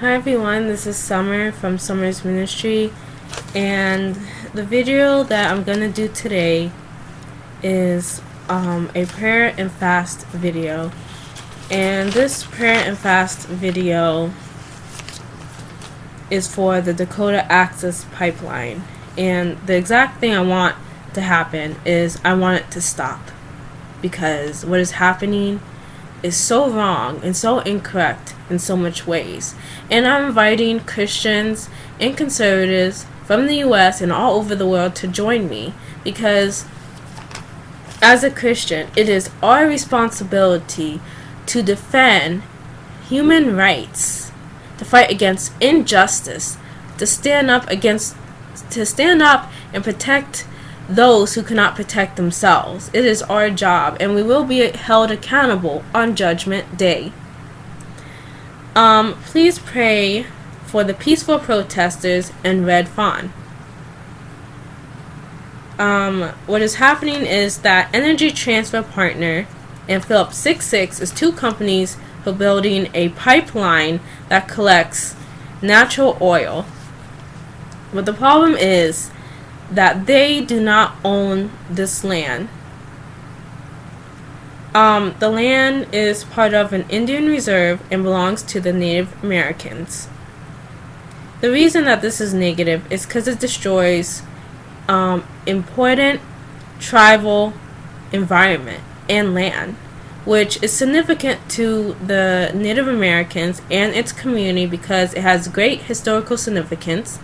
Hi everyone, this is Summer from Summer's Ministry, and the video that I'm gonna do today is a prayer and fast video. And this prayer and fast video is for the Dakota access pipeline. And the exact thing I want to happen is I want it to stop, because what is happening is so wrong and so incorrect in so much ways. And I'm inviting Christians and conservatives from the US and all over the world to join me, because as a Christian, it is our responsibility to defend human rights, to fight against injustice, to stand up and protect those who cannot protect themselves. It is our job, and we will be held accountable on Judgment Day. Please pray for the peaceful protesters in Red Fawn. What is happening is that Energy Transfer Partner and Phillips 66 is two companies who are building a pipeline that collects natural oil. But the problem is that they do not own this land. The land is part of an Indian reserve and belongs to the Native Americans. The reason that this is negative is because it destroys important tribal environment and land, which is significant to the Native Americans and its community because it has great historical significance,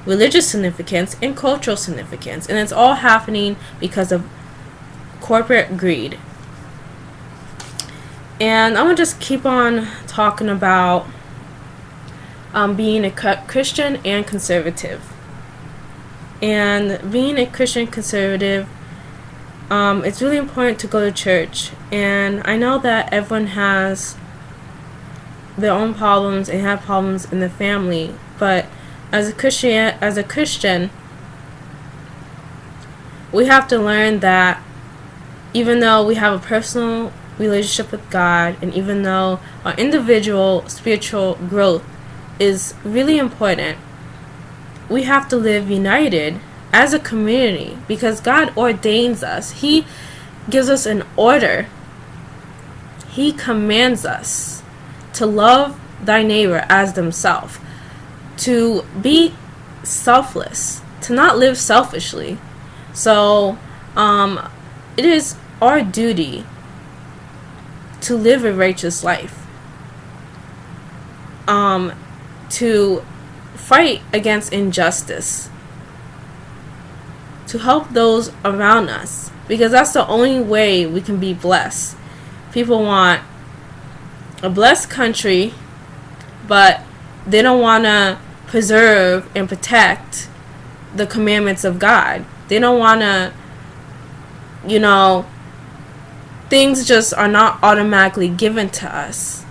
religious significance, and cultural significance, and it's all happening because of corporate greed. And I'm gonna just keep on talking about being a Christian and conservative. And being a Christian conservative, it's really important to go to church. And I know that everyone has their own problems and have problems in the family, but as a Christian, we have to learn that even though we have a personal relationship with God, and even though our individual spiritual growth is really important, we have to live united as a community, because God ordains us. He gives us an order. He commands us to love thy neighbor as themselves, to be selfless, to not live selfishly. So it is our duty to live a righteous life, to fight against injustice, to help those around us, because that's the only way we can be blessed. People want a blessed country, but they don't want to preserve and protect the commandments of God. They don't want to, things just are not automatically given to us.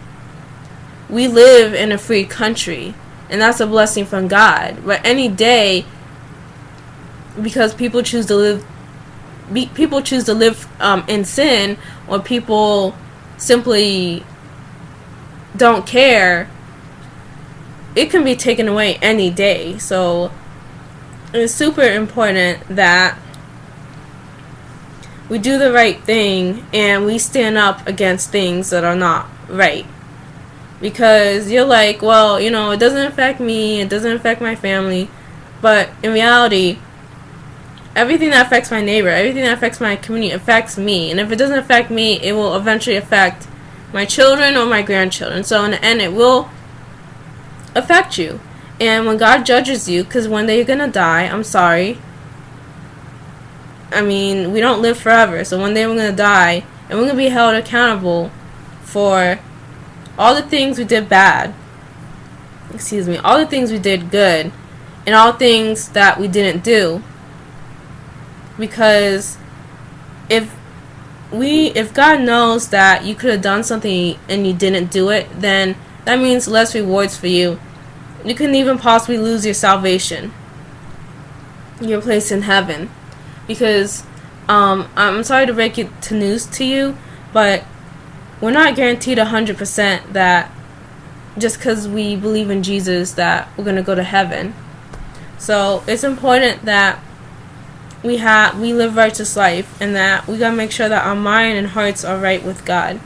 We live in a free country, and that's a blessing from God. But any day, because people choose to live in sin, or people simply don't care, it can be taken away any day. So it's super important that we do the right thing and we stand up against things that are not right. Because you're like, well, it doesn't affect me, it doesn't affect my family. But in reality, everything that affects my neighbor, everything that affects my community affects me. And if it doesn't affect me, it will eventually affect my children or my grandchildren. So in the end, it will affect you. And when God judges you, because one day you're going to die, I'm sorry. I mean, we don't live forever. So one day we're going to die, and we're going to be held accountable for all the things we did bad. All the things we did good, and all things that we didn't do. Because if God knows that you could have done something and you didn't do it, then that means less rewards for you. You couldn't even possibly lose your salvation, your place in heaven. Because I'm sorry to break it to news to you, but we're not guaranteed 100% that just because we believe in Jesus that we're going to go to heaven. So it's important that we live righteous life, and that we gotta make sure that our mind and hearts are right with God.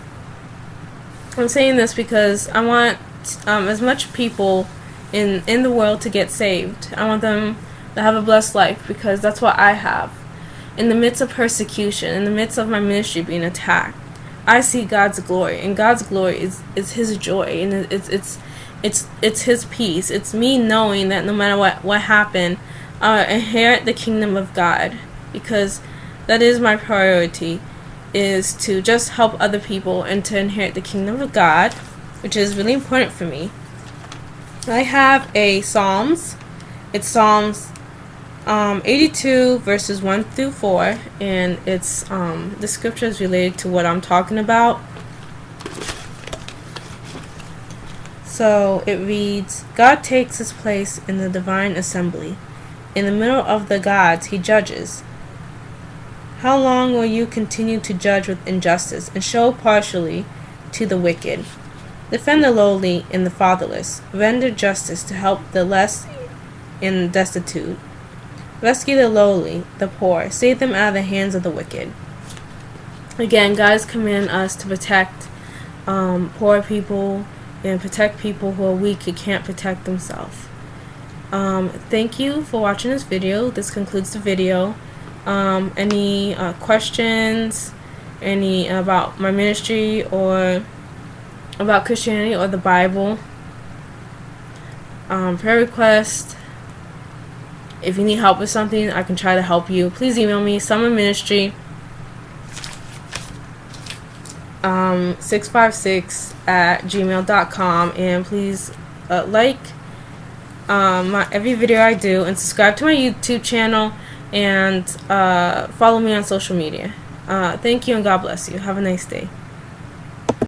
I'm saying this because I want as much people in the world to get saved. I want them to have a blessed life, because that's what I have. In the midst of persecution, in the midst of my ministry being attacked, I see God's glory, and God's glory is His joy, and it's His peace. It's me knowing that no matter what happened, inherit the kingdom of God, because that is my priority, is to just help other people and to inherit the kingdom of God, which is really important for me. I have a Psalms. It's Psalms 82 verses 1 through 4, and it's the scripture is related to what I'm talking about. So it reads, God takes His place in the divine assembly. In the middle of the gods He judges. How long will you continue to judge with injustice and show partially to the wicked? Defend the lowly and the fatherless. Render justice to help the less and destitute. Rescue the lowly, the poor. Save them out of the hands of the wicked. Again, God is commanding us to protect poor people and protect people who are weak and can't protect themselves. Thank you for watching this video. This concludes the video. Any questions, any about my ministry or about Christianity or the Bible, prayer request, if you need help with something, I can try to help you. Please email me, summerministry656@gmail.com, and please like every video I do, and subscribe to my YouTube channel, and follow me on social media. Thank you, and God bless you. Have a nice day.